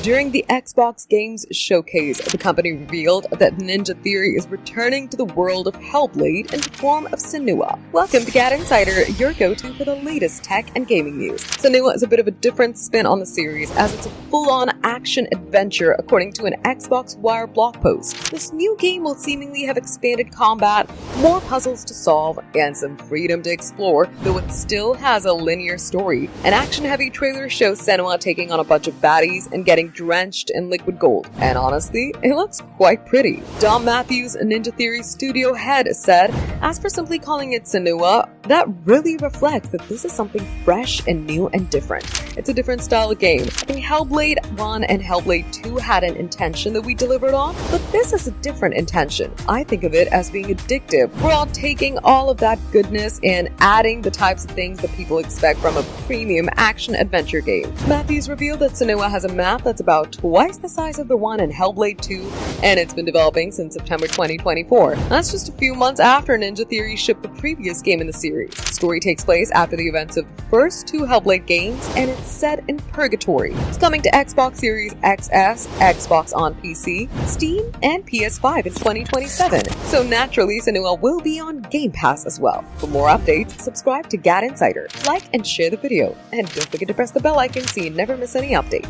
During the Xbox Games Showcase, the company revealed that Ninja Theory is returning to the world of Hellblade in the form of Senua. Welcome to GadInsider, your go-to for the latest tech and gaming news. Senua is a bit of a different spin on the series, as it's a full-on action-adventure according to an Xbox Wire blog post. This new game will seemingly have expanded combat, more puzzles to solve, and some freedom to explore, though it still has a linear story. An action-heavy trailer shows Senua taking on a bunch of baddies and getting drenched in liquid gold, and honestly, it looks quite pretty. Dom Matthews, Ninja Theory studio head, said, "As for simply calling it Senua, that really reflects that this is something fresh and new and different. It's a different style of game. I think Hellblade 1 and Hellblade 2 had an intention that we delivered on, but this is a different intention. I think of it as being addictive. We're all taking all of that goodness and adding the types of things that people expect from a premium action-adventure game." Matthews revealed that Senua has a map that's about twice the size of the one in Hellblade 2, and it's been developing since September 2024. That's just a few months after Ninja Theory shipped the previous game in the series. The story takes place after the events of the first two Hellblade games, and it's set in Purgatory. It's coming to Xbox Series XS, Xbox on PC, Steam, and PS5 in 2027. So naturally, Senua will be on Game Pass as well. For more updates, subscribe to GadInsider, like and share the video, and don't forget to press the bell icon so you never miss any update.